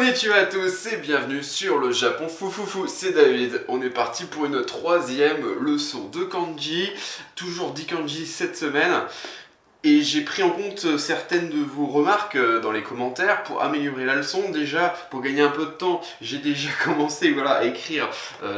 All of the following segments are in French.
Konnichiwa à tous et bienvenue sur le Japon Foufoufou, c'est David. On est parti pour une troisième leçon de kanji, toujours 10 kanji cette semaine. Et j'ai pris en compte certaines de vos remarques dans les commentaires pour améliorer la leçon. Déjà, pour gagner un peu de temps, j'ai déjà commencé à écrire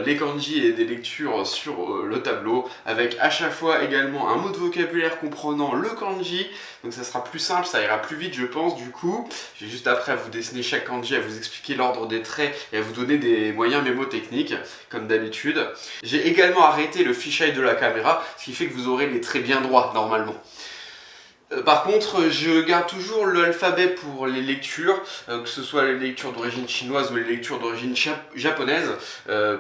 les kanji et des lectures sur le tableau, avec à chaque fois également un mot de vocabulaire comprenant le kanji. Donc ça sera plus simple, ça ira plus vite je pense du coup. J'ai juste après à vous dessiner chaque kanji, à vous expliquer l'ordre des traits et à vous donner des moyens mémotechniques, comme d'habitude. J'ai également arrêté le fisheye de la caméra, ce qui fait que vous aurez les traits bien droits normalement. Par contre, je garde toujours l'alphabet pour les lectures, que ce soit les lectures d'origine chinoise ou les lectures d'origine japonaise,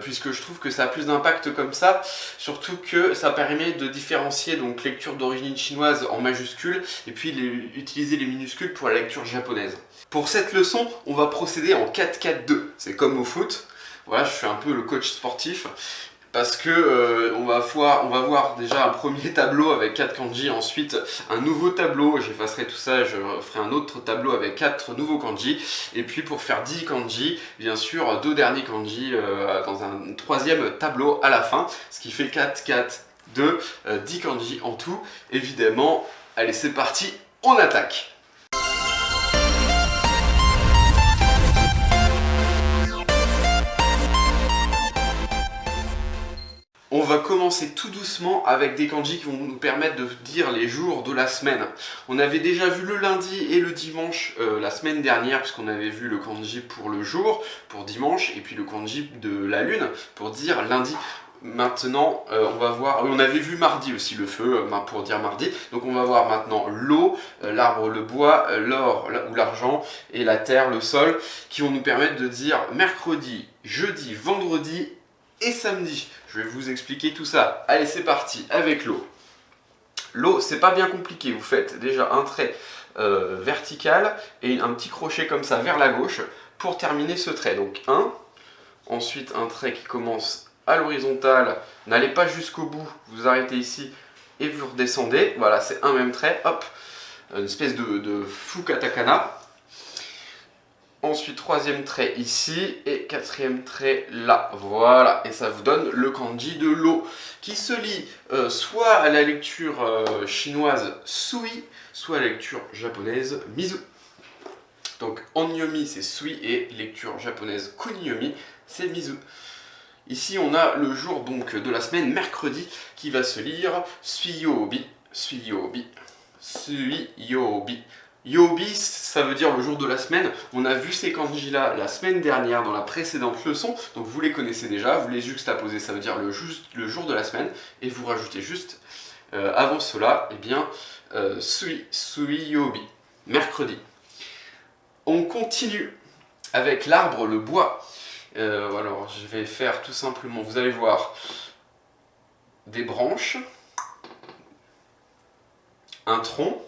puisque je trouve que ça a plus d'impact comme ça, surtout que ça permet de différencier donc lecture d'origine chinoise en majuscules et puis utiliser les minuscules pour la lecture japonaise. Pour cette leçon, on va procéder en 4-4-2, c'est comme au foot, voilà, je suis un peu le coach sportif. Parce que on va voir déjà un premier tableau avec 4 kanji, ensuite un nouveau tableau, j'effacerai tout ça, je ferai un autre tableau avec 4 nouveaux kanji, et puis pour faire 10 kanji, bien sûr 2 derniers kanji dans un troisième tableau à la fin, ce qui fait 4, 4, 2, 10 kanji en tout, évidemment. Allez c'est parti, on attaque! On va commencer tout doucement avec des kanji qui vont nous permettre de dire les jours de la semaine. On avait déjà vu le lundi et le dimanche la semaine dernière, puisqu'on avait vu le kanji pour le jour, pour dimanche, et puis le kanji de la lune, pour dire lundi. Maintenant, on va voir, on avait vu mardi aussi le feu, pour dire mardi, donc on va voir maintenant l'eau, l'arbre, le bois, l'or ou l'argent, et la terre, le sol, qui vont nous permettre de dire mercredi, jeudi, vendredi et samedi. Je vais vous expliquer tout ça. Allez, c'est parti avec l'eau. L'eau, c'est pas bien compliqué. Vous faites déjà un trait vertical et un petit crochet comme ça vers la gauche pour terminer ce trait. Donc un, ensuite un trait qui commence à l'horizontale. N'allez pas jusqu'au bout, vous arrêtez ici et vous redescendez. Voilà, c'est un même trait. Hop, une espèce de fukatakana. Ensuite, troisième trait ici et quatrième trait là. Voilà, et ça vous donne le kanji de l'eau qui se lit soit à la lecture chinoise sui, soit à la lecture japonaise mizu. Donc onyomi c'est sui et lecture japonaise kunyomi c'est mizu. Ici on a le jour donc de la semaine mercredi qui va se lire suiyobi, suiyobi, suiyobi. Yobi, ça veut dire le jour de la semaine. On a vu ces kanji là la semaine dernière dans la précédente leçon, donc vous les connaissez déjà, vous les juxtaposez, ça veut dire le jour de la semaine, et vous rajoutez juste avant cela, eh bien, suiyobi, mercredi. On continue avec l'arbre, le bois. Alors je vais faire tout simplement, vous allez voir, des branches, un tronc,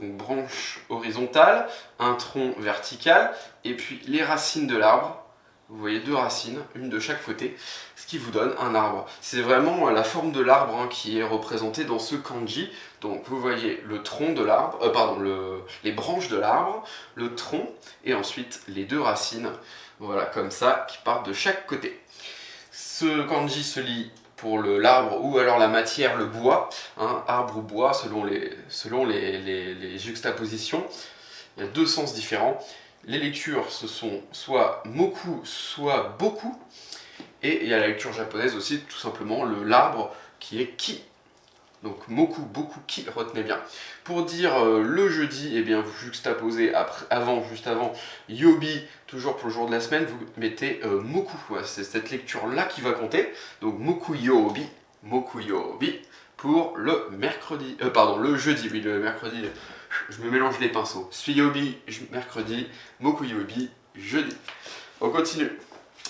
une branche horizontale, un tronc vertical, et puis les racines de l'arbre. Vous voyez deux racines, une de chaque côté, ce qui vous donne un arbre. C'est vraiment la forme de l'arbre qui est représentée dans ce kanji. Donc vous voyez le tronc de l'arbre, les branches de l'arbre, le tronc, et ensuite les deux racines, voilà, comme ça, qui partent de chaque côté. Ce kanji se lit pour l'arbre ou alors la matière, le bois, hein, arbre ou bois selon les juxtapositions. Il y a deux sens différents. Les lectures ce sont soit moku, soit beaucoup. Et il y a la lecture japonaise aussi, tout simplement l'arbre qui est ki. Donc moku, beaucoup, ki, retenez bien. Pour dire le jeudi, eh bien, vous juxtaposez juste avant yobi, toujours pour le jour de la semaine, vous mettez moku. Ouais, c'est cette lecture-là qui va compter. Donc moku yobi pour le mercredi. Le jeudi, oui, le mercredi, je me mélange les pinceaux. Suiyobi, mercredi, moku yobi, jeudi. On continue.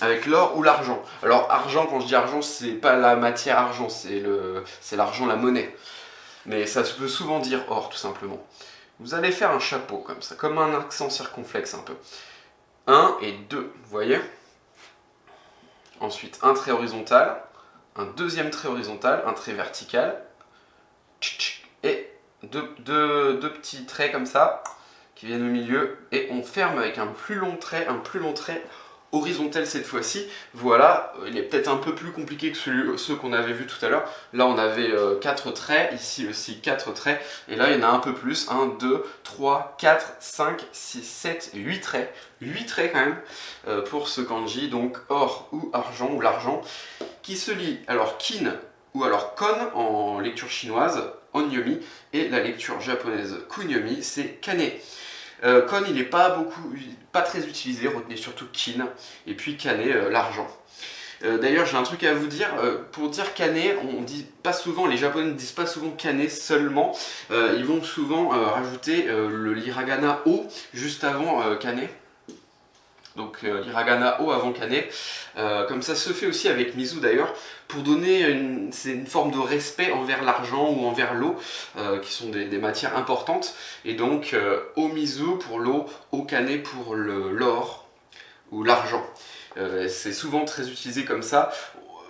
Avec l'or ou l'argent. Alors argent, quand je dis argent, c'est pas la matière argent, c'est l'argent, la monnaie. Mais ça peut souvent dire or, tout simplement. Vous allez faire un chapeau comme ça, comme un accent circonflexe un peu. 1 et 2, vous voyez? Ensuite, un trait horizontal, un deuxième trait horizontal, un trait vertical, et deux petits traits comme ça, qui viennent au milieu, et on ferme avec un plus long trait horizontal cette fois-ci. Voilà, il est peut-être un peu plus compliqué que ceux qu'on avait vu tout à l'heure. Là on avait 4 traits, ici aussi 4 traits, et là il y en a un peu plus, 1, 2, 3, 4, 5, 6, 7, 8 traits. 8 traits quand même pour ce kanji, donc or ou argent ou l'argent, qui se lit alors kin ou alors kon en lecture chinoise, onyomi, et la lecture japonaise kunyomi, c'est kane. Kon il n'est pas très utilisé, retenez surtout kin, et puis kane, l'argent. D'ailleurs j'ai un truc à vous dire, pour dire kane, on dit pas souvent, les japonais ne disent pas souvent kane seulement, ils vont souvent rajouter l'hiragana o juste avant kane. Donc l'hiragana o avant kane, comme ça se fait aussi avec mizu d'ailleurs, pour donner c'est une forme de respect envers l'argent ou envers l'eau, qui sont des matières importantes, et donc o mizu pour l'eau, o kane pour l'or ou l'argent. C'est souvent très utilisé comme ça.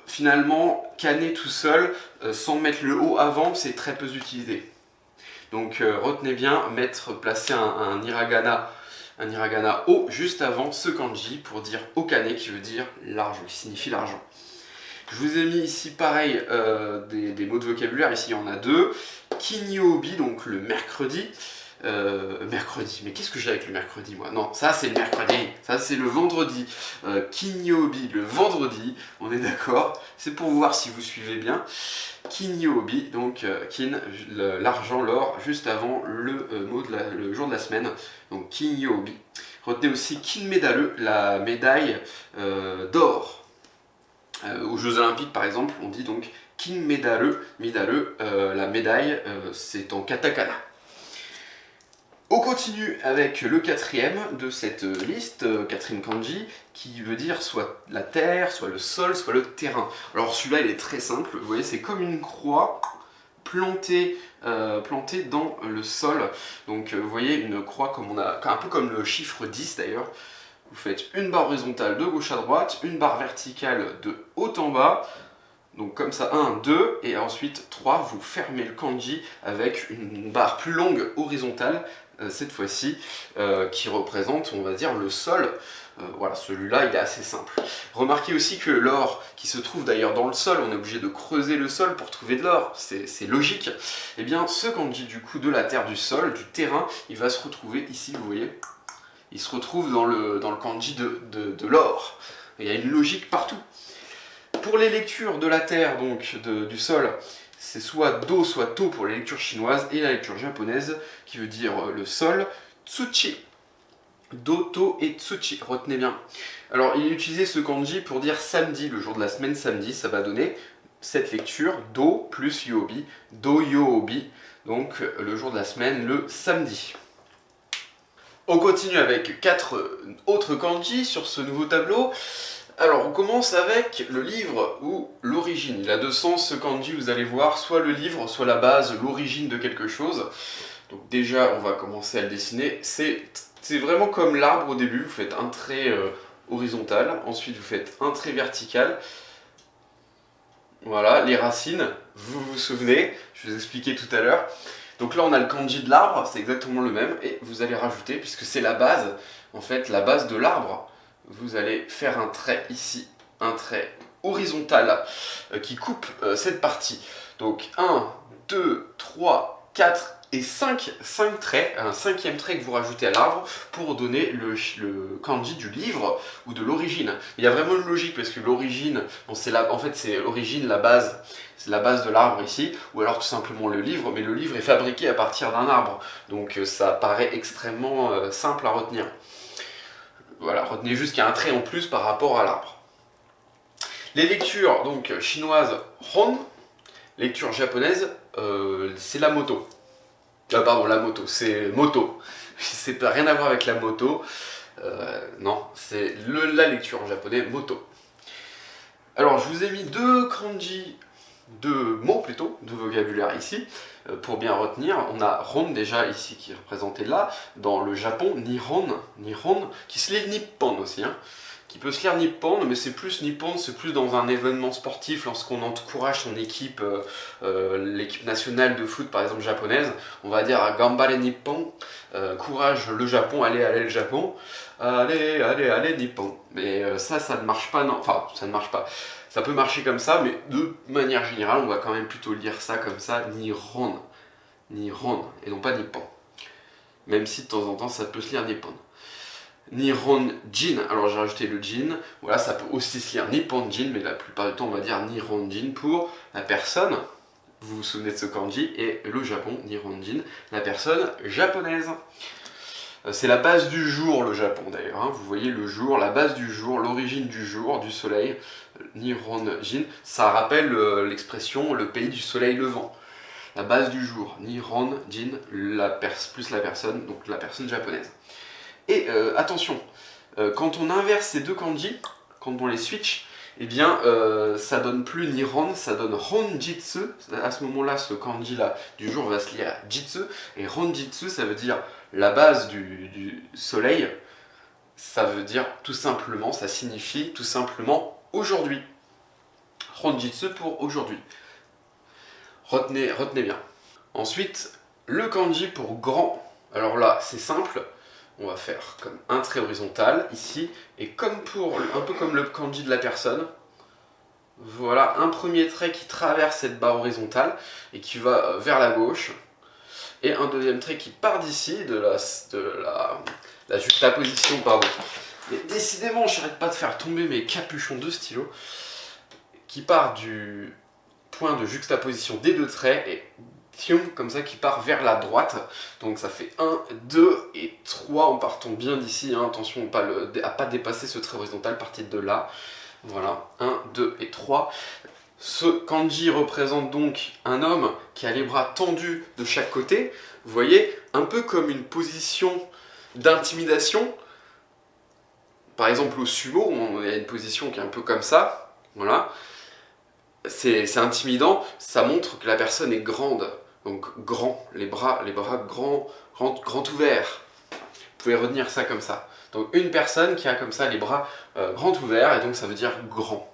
Finalement, kane tout seul, sans mettre le o avant, c'est très peu utilisé. Donc retenez bien, placer un hiragana o juste avant ce kanji pour dire okane qui veut dire l'argent, qui signifie l'argent. Je vous ai mis ici pareil des mots de vocabulaire, ici il y en a 2. Kinyobi, donc le mercredi. Mercredi, mais qu'est-ce que j'ai avec le mercredi moi? Non, ça c'est le mercredi, ça c'est le vendredi. Kinyobi, le vendredi, on est d'accord? C'est pour voir si vous suivez bien. Kinyobi, donc kin, l'argent, l'or, juste avant le jour de la semaine, donc kinyobi. Retenez aussi kinmedaru, la médaille d'or. Aux Jeux Olympiques par exemple, on dit donc kinmedaru, la médaille, c'est en katakana. On continue avec le 4e de cette liste, 4e kanji, qui veut dire soit la terre, soit le sol, soit le terrain. Alors celui-là il est très simple, vous voyez c'est comme une croix plantée dans le sol. Donc vous voyez une croix un peu comme le chiffre 10 d'ailleurs. Vous faites une barre horizontale de gauche à droite, une barre verticale de haut en bas. Donc comme ça, 1, 2, et ensuite 3, vous fermez le kanji avec une barre plus longue horizontale, cette fois-ci, qui représente, on va dire, le sol. Voilà, celui-là, il est assez simple. Remarquez aussi que l'or, qui se trouve d'ailleurs dans le sol, on est obligé de creuser le sol pour trouver de l'or, c'est logique. Et bien, ce kanji, du coup, de la terre, du sol, du terrain, il va se retrouver ici, vous voyez, il se retrouve dans le kanji de l'or. Il y a une logique partout. Pour les lectures de la terre, donc du sol, c'est soit do, soit to pour les lectures chinoises, et la lecture japonaise, qui veut dire le sol, tsuchi. Do, to et tsuchi, retenez bien. Alors, il est utilisé ce kanji pour dire samedi, le jour de la semaine, samedi, ça va donner cette lecture, do plus yobi, do yobi, donc le jour de la semaine, le samedi. On continue avec 4 autres kanji sur ce nouveau tableau. Alors, on commence avec le livre ou l'origine. Il a 2 sens ce kanji, vous allez voir, soit le livre, soit la base, l'origine de quelque chose. Donc déjà, on va commencer à le dessiner. C'est vraiment comme l'arbre au début, vous faites un trait horizontal, ensuite vous faites un trait vertical. Voilà, les racines, vous vous souvenez, je vous ai expliqué tout à l'heure. Donc là, on a le kanji de l'arbre, c'est exactement le même, et vous allez rajouter, puisque c'est la base, en fait, la base de l'arbre. Vous allez faire un trait ici, un trait horizontal qui coupe cette partie. Donc 1, 2, 3, 4 et 5 traits, un 5e trait que vous rajoutez à l'arbre pour donner le kanji du livre ou de l'origine. Il y a vraiment une logique parce que l'origine, bon, en fait c'est l'origine, la base, c'est la base de l'arbre ici, ou alors tout simplement le livre, mais le livre est fabriqué à partir d'un arbre, donc ça paraît extrêmement simple à retenir. Voilà, retenez juste qu'il y a un trait en plus par rapport à l'arbre. Les lectures donc chinoises, hon, lecture japonaise, c'est la moto. Pardon, la moto, c'est moto. C'est pas rien à voir avec la moto. Non, c'est la lecture en japonais, moto. Alors, je vous ai mis 2 kanji, 2 mots plutôt, de vocabulaire ici, pour bien retenir. On a ron déjà ici qui est représenté là, dans le Japon, nihon, qui se lit nippon aussi, hein, qui peut se lire Nippon, mais c'est plus Nippon, c'est plus dans un événement sportif, lorsqu'on encourage son équipe, l'équipe nationale de foot par exemple japonaise, on va dire Gambare Nippon, courage le Japon, allez, allez le Japon, allez, allez, allez Nippon. Mais ça ne marche pas, non, enfin ça ne marche pas. Ça peut marcher comme ça, mais de manière générale, on va quand même plutôt lire ça comme ça, Nihon, Nihon, et non pas Nippon. Même si de temps en temps ça peut se lire Nippon. Nihonjin, alors j'ai rajouté le jin, voilà, ça peut aussi se lire Nipponjin, mais la plupart du temps on va dire Nihonjin pour la personne, vous vous souvenez de ce kanji, et le Japon, Nihonjin, la personne japonaise. C'est la base du jour le Japon d'ailleurs, hein. Vous voyez le jour, la base du jour, l'origine du jour, du soleil, Nihonjin, ça rappelle l'expression le pays du soleil levant. La base du jour, Nihonjin, plus la personne, donc la personne japonaise. Et attention, quand on inverse ces deux kanji, quand on les switch, eh bien ça donne plus Nihon, ça donne Honjitsu. À ce moment-là, ce kanji là du jour va se lire Jitsu, et Honjitsu ça veut dire la base du soleil, ça veut dire tout simplement, ça signifie tout simplement aujourd'hui. Honjitsu pour aujourd'hui. Retenez bien. Ensuite, le kanji pour grand. Alors là, c'est simple. On va faire comme un trait horizontal ici, et comme un peu comme le kanji de la personne, voilà un premier trait qui traverse cette barre horizontale et qui va vers la gauche, et un deuxième trait qui part d'ici, de la juxtaposition, pardon. Et décidément, je n'arrête pas de faire tomber mes capuchons de stylo, qui part du point de juxtaposition des deux traits, et comme ça qui part vers la droite, donc ça fait 1, 2 et 3 en partant bien d'ici, hein. Attention à pas dépasser ce trait horizontal, partez de là, voilà, 1, 2 et 3. Ce kanji représente donc un homme qui a les bras tendus de chaque côté, vous voyez, un peu comme une position d'intimidation, par exemple au sumo, il y a une position qui est un peu comme ça, voilà, c'est intimidant, ça montre que la personne est grande. Donc grand, les bras grands ouverts. Vous pouvez retenir ça comme ça. Donc une personne qui a comme ça les bras grands ouverts, et donc ça veut dire grand.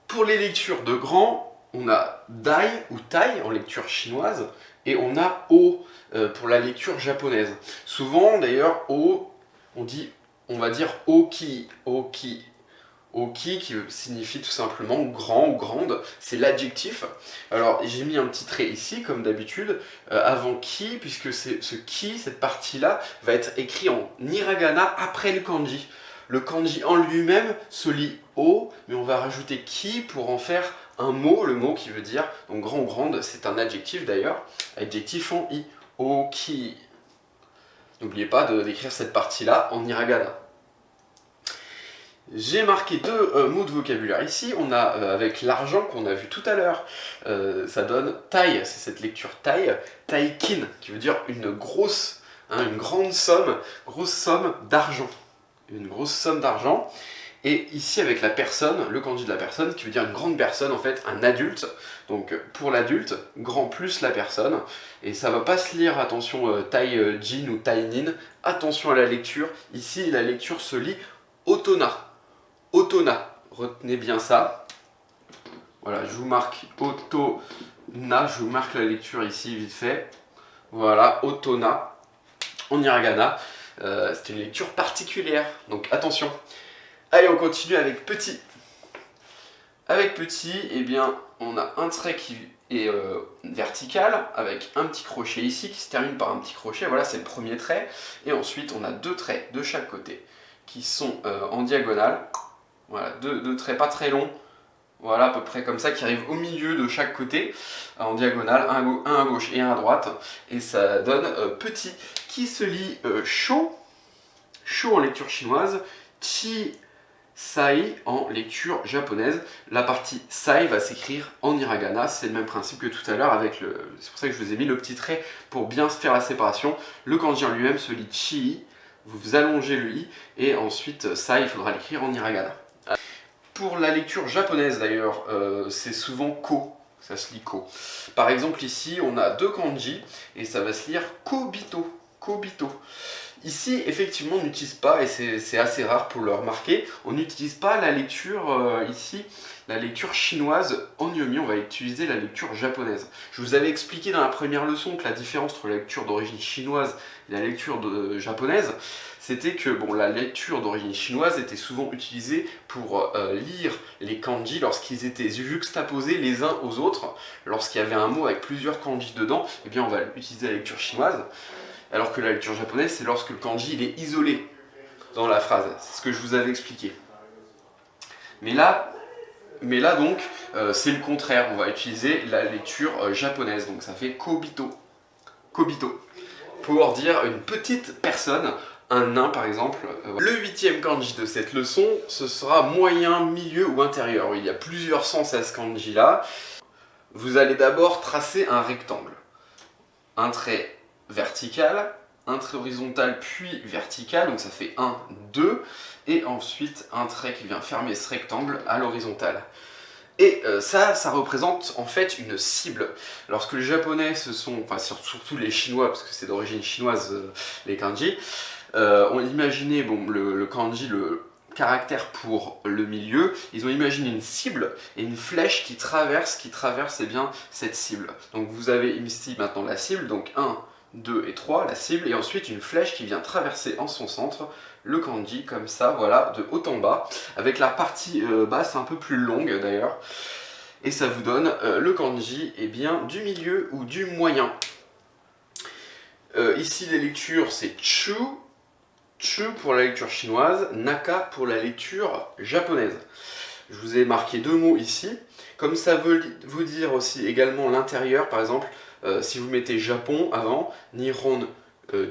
Pour les lectures de grand, on a dai ou tai en lecture chinoise, et on a o pour la lecture japonaise. Souvent d'ailleurs o, on va dire oki, oki. Oki qui signifie tout simplement grand ou grande, c'est l'adjectif. Alors j'ai mis un petit trait ici comme d'habitude avant ki, puisque ce ki, cette partie-là, va être écrit en hiragana après le kanji. Le kanji en lui-même se lit o, mais on va rajouter ki pour en faire un mot, le mot qui veut dire donc grand ou grande, c'est un adjectif d'ailleurs, adjectif en i, oki. N'oubliez pas d'écrire cette partie-là en hiragana. J'ai marqué deux mots de vocabulaire ici. On a avec l'argent qu'on a vu tout à l'heure, ça donne tai, c'est cette lecture tai, taikin, qui veut dire une grosse, une grande somme, d'argent. Une grosse somme d'argent. Et ici avec la personne, le kanji de la personne, qui veut dire une grande personne, en fait, un adulte. Donc pour l'adulte, grand plus la personne. Et ça va pas se lire, attention, tai-jin ou tai-nin. Attention à la lecture. Ici, la lecture se lit otona. Otona, retenez bien ça. Voilà, je vous marque otona, je vous marque la lecture ici vite fait. Voilà, otona en hiragana. C'est une lecture particulière, donc attention. Allez, on continue avec petit. Avec petit, eh bien, on a un trait qui est vertical avec un petit crochet ici qui se termine par un petit crochet. Voilà, c'est le premier trait. Et ensuite, on a deux traits de chaque côté qui sont en diagonale. Voilà, deux traits pas très longs, voilà, à peu près comme ça, qui arrivent au milieu de chaque côté, en diagonale, un à gauche et un à droite, et ça donne petit, qui se lit chaud en lecture chinoise, chi sai en lecture japonaise. La partie sai va s'écrire en hiragana, c'est le même principe que tout à l'heure, c'est pour ça que je vous ai mis le petit trait pour bien se faire la séparation. Le kanji en lui-même se lit chi, vous allongez le i, et ensuite sai, il faudra l'écrire en hiragana. Pour la lecture japonaise d'ailleurs, c'est souvent ko, ça se lit ko. Par exemple ici, on a deux kanji et ça va se lire kobito, kobito. Ici, effectivement, on n'utilise pas, et c'est assez rare pour le remarquer, on n'utilise pas la lecture ici, la lecture chinoise en Yomi, on va utiliser la lecture japonaise. Je vous avais expliqué dans la première leçon que la différence entre la lecture d'origine chinoise et la lecture japonaise, c'était que bon, la lecture d'origine chinoise était souvent utilisée pour lire les kanji lorsqu'ils étaient juxtaposés les uns aux autres. Lorsqu'il y avait un mot avec plusieurs kanji dedans, eh bien on va utiliser la lecture chinoise. Alors que la lecture japonaise, c'est lorsque le kanji il est isolé dans la phrase. C'est ce que je vous avais expliqué. Mais là donc, c'est le contraire. On va utiliser la lecture japonaise. Donc ça fait kobito. Kobito. Pour dire une petite personne, un nain par exemple. Le 8e kanji de cette leçon, ce sera moyen, milieu ou intérieur. Il y a plusieurs sens à ce kanji là. Vous allez d'abord tracer un rectangle. Un trait vertical, un trait horizontal puis vertical, donc ça fait 1, 2, et ensuite un trait qui vient fermer ce rectangle à l'horizontale. Et ça représente en fait une cible. Lorsque les japonais enfin surtout les chinois, parce que c'est d'origine chinoise les kanji, ont imaginé bon, le kanji, le caractère pour le milieu, ils ont imaginé une cible et une flèche qui traverse eh bien, cette cible. Donc vous avez ici maintenant la cible, donc 1, 2 et 3, la cible, et ensuite une flèche qui vient traverser en son centre le kanji, comme ça, voilà, de haut en bas, avec la partie basse un peu plus longue d'ailleurs, et ça vous donne le kanji eh bien, du milieu ou du moyen. Ici les lectures c'est chu, chu pour la lecture chinoise, naka pour la lecture japonaise. Je vous ai marqué deux mots ici, comme ça veut vous dire aussi également l'intérieur, par exemple, si vous mettez Japon avant, Nihon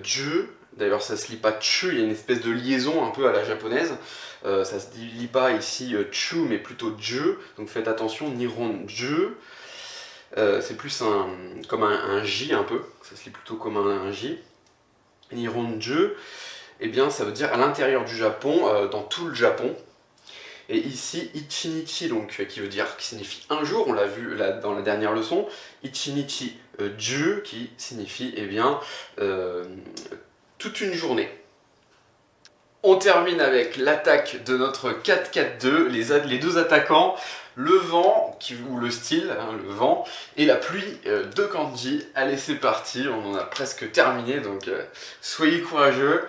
ju, d'ailleurs ça se lit pas chu, il y a une espèce de liaison un peu à la japonaise, ça se lit pas ici chu mais plutôt ju, donc faites attention, Nihon ju, c'est plus comme un J un peu, ça se lit plutôt comme un J, Nihon ju, eh bien ça veut dire à l'intérieur du Japon, dans tout le Japon. Et ici, ichinichi, donc, qui signifie un jour, on l'a vu là, dans la dernière leçon, ichinichi ju, qui signifie, eh bien, toute une journée. On termine avec l'attaque de notre 4-4-2, les deux attaquants, le vent, ou le style, hein, le vent, et la pluie de kanji. Allez, c'est parti, on en a presque terminé, donc soyez courageux.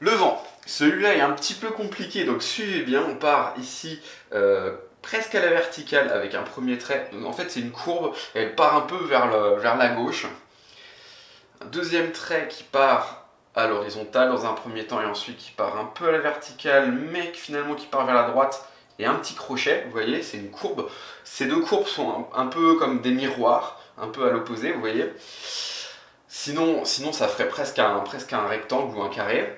Le vent. Celui-là est un petit peu compliqué, donc suivez bien, on part ici presque à la verticale avec un premier trait. En fait c'est une courbe, et elle part un peu vers la gauche. Un deuxième trait qui part à l'horizontale dans un premier temps et ensuite qui part un peu à la verticale, mais finalement qui part vers la droite. Et un petit crochet, vous voyez, c'est une courbe. Ces deux courbes sont un peu comme des miroirs, un peu à l'opposé, vous voyez. Sinon ça ferait presque un rectangle ou un carré.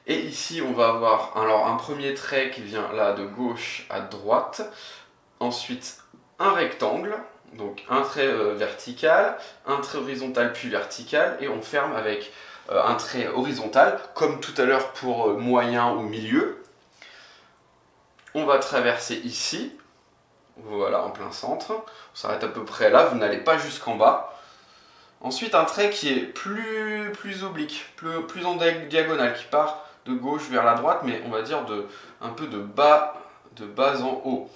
Et ici, on va avoir alors un premier trait qui vient là de gauche à droite, ensuite un rectangle, donc un trait vertical, un trait horizontal puis vertical, et on ferme avec un trait horizontal, comme tout à l'heure pour moyen ou milieu. On va traverser ici, voilà, en plein centre, on s'arrête à peu près là, vous n'allez pas jusqu'en bas. Ensuite, un trait qui est plus oblique, plus en diagonale, qui part de gauche vers la droite, mais on va dire un peu de bas en haut.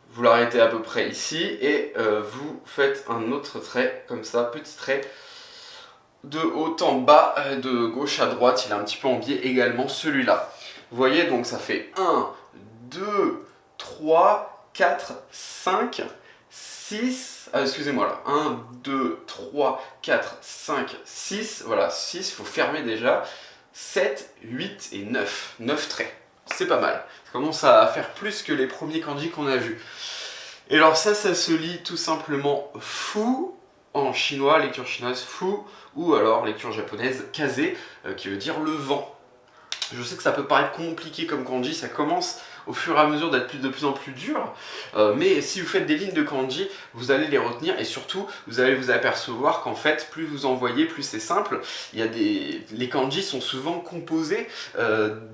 Vous l'arrêtez à peu près ici, et vous faites un autre trait, comme ça, petit trait, de haut en bas, de gauche à droite, il est un petit peu en biais également, celui-là. Vous voyez, donc ça fait 1, 2, 3, 4, 5, 6, excusez-moi là, 1, 2, 3, 4, 5, 6, voilà, 6, il faut fermer déjà, 7, 8 et 9, 9 traits, c'est pas mal, ça commence à faire plus que les premiers kanji qu'on a vus. Et alors ça se lit tout simplement fu, en chinois, lecture chinoise fu, ou alors lecture japonaise kaze, qui veut dire le vent. Je sais que ça peut paraître compliqué comme kanji, ça commence au fur et à mesure d'être de plus en plus dur. Mais si vous faites des lignes de kanji, vous allez les retenir et surtout, vous allez vous apercevoir qu'en fait, plus vous en voyez, plus c'est simple. Les kanji sont souvent composés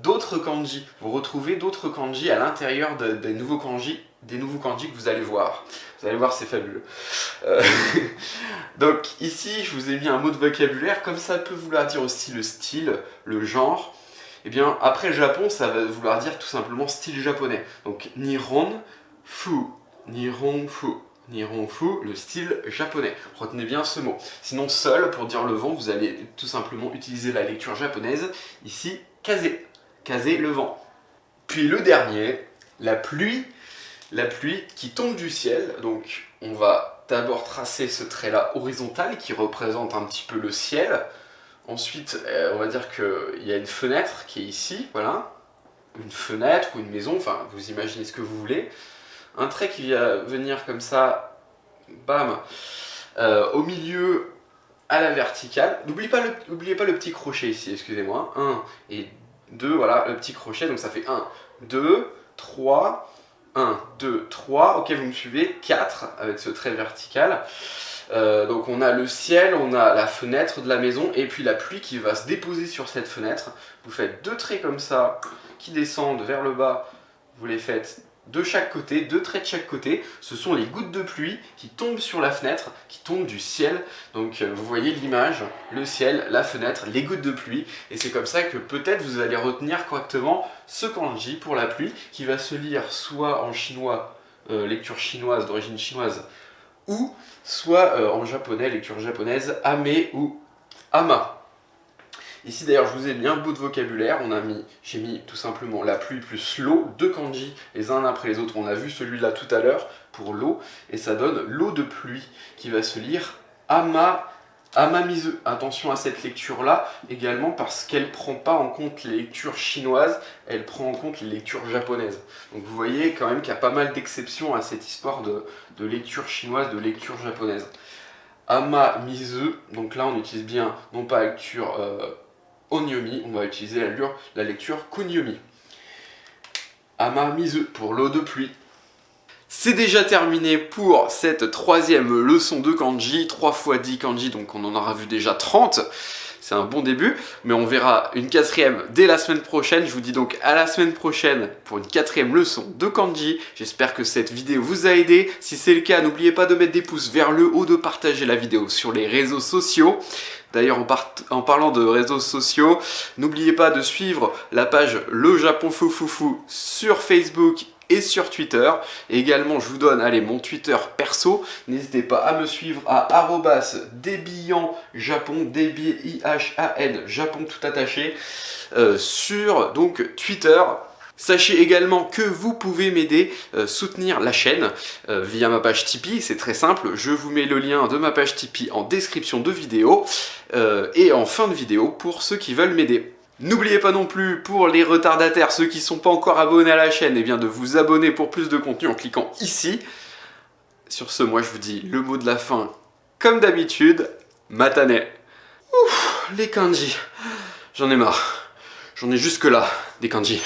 d'autres kanji. Vous retrouvez d'autres kanji à l'intérieur des nouveaux kanji que vous allez voir. Vous allez voir, c'est fabuleux. Donc ici, je vous ai mis un mot de vocabulaire, comme ça peut vouloir dire aussi le style, le genre. Et bien, après le Japon, ça va vouloir dire tout simplement style japonais. Donc Nihon Fu, Nihon Fu. Nihon Fu, le style japonais. Retenez bien ce mot. Sinon, seul, pour dire le vent, vous allez tout simplement utiliser la lecture japonaise. Ici, kaze. Kaze, le vent. Puis le dernier, la pluie. La pluie qui tombe du ciel. Donc, on va d'abord tracer ce trait-là horizontal qui représente un petit peu le ciel. Ensuite, on va dire qu'il y a une fenêtre qui est ici, voilà. Une fenêtre ou une maison, enfin, vous imaginez ce que vous voulez. Un trait qui va venir comme ça, bam, au milieu, à la verticale. N'oubliez pas le petit crochet ici, excusez-moi. 1 et 2, voilà, le petit crochet, donc ça fait 1, 2, 3, 1, 2, 3, ok, vous me suivez, 4 avec ce trait vertical. Donc on a le ciel, on a la fenêtre de la maison et puis la pluie qui va se déposer sur cette fenêtre. Vous faites 2 traits comme ça qui descendent vers le bas, vous les faites de chaque côté, 2 traits de chaque côté. Ce sont les gouttes de pluie qui tombent sur la fenêtre, qui tombent du ciel. Donc vous voyez l'image, le ciel, la fenêtre, les gouttes de pluie. Et c'est comme ça que peut-être vous allez retenir correctement ce kanji pour la pluie qui va se lire soit en chinois, lecture chinoise, d'origine chinoise, ou soit en japonais, lecture japonaise, ame ou ama. Ici d'ailleurs je vous ai mis un bout de vocabulaire, j'ai mis tout simplement la pluie plus l'eau, 2 kanji les uns après les autres, on a vu celui-là tout à l'heure pour l'eau, et ça donne l'eau de pluie qui va se lire Amamizu. Attention à cette lecture-là également parce qu'elle ne prend pas en compte les lectures chinoises, elle prend en compte les lectures japonaises. Donc vous voyez quand même qu'il y a pas mal d'exceptions à cette histoire de lecture chinoise, de lecture japonaise. Amamizu, donc là on utilise bien non pas la lecture onyomi, on va utiliser la lecture kunyomi. Amamizu pour l'eau de pluie. C'est déjà terminé pour cette 3e leçon de kanji, 3 x 10 kanji, donc on en aura vu déjà 30. C'est un bon début, mais on verra une 4e dès la semaine prochaine. Je vous dis donc à la semaine prochaine pour une 4e leçon de kanji. J'espère que cette vidéo vous a aidé. Si c'est le cas, n'oubliez pas de mettre des pouces vers le haut, de partager la vidéo sur les réseaux sociaux. D'ailleurs, en parlant de réseaux sociaux, n'oubliez pas de suivre la page Le Japon Foufoufou sur Facebook et sur Twitter. Et également, je vous donne mon Twitter perso. N'hésitez pas à me suivre à @debihan-japon, D-B-I-H-A-N, Japon tout attaché, sur donc Twitter. Sachez également que vous pouvez m'aider, soutenir la chaîne via ma page Tipeee, c'est très simple, je vous mets le lien de ma page Tipeee en description de vidéo et en fin de vidéo pour ceux qui veulent m'aider. N'oubliez pas non plus pour les retardataires, ceux qui ne sont pas encore abonnés à la chaîne, de vous abonner pour plus de contenu en cliquant ici. Sur ce, moi je vous dis le mot de la fin, comme d'habitude, matane. Ouf, les kanji, j'en ai marre, j'en ai jusque là des kanji.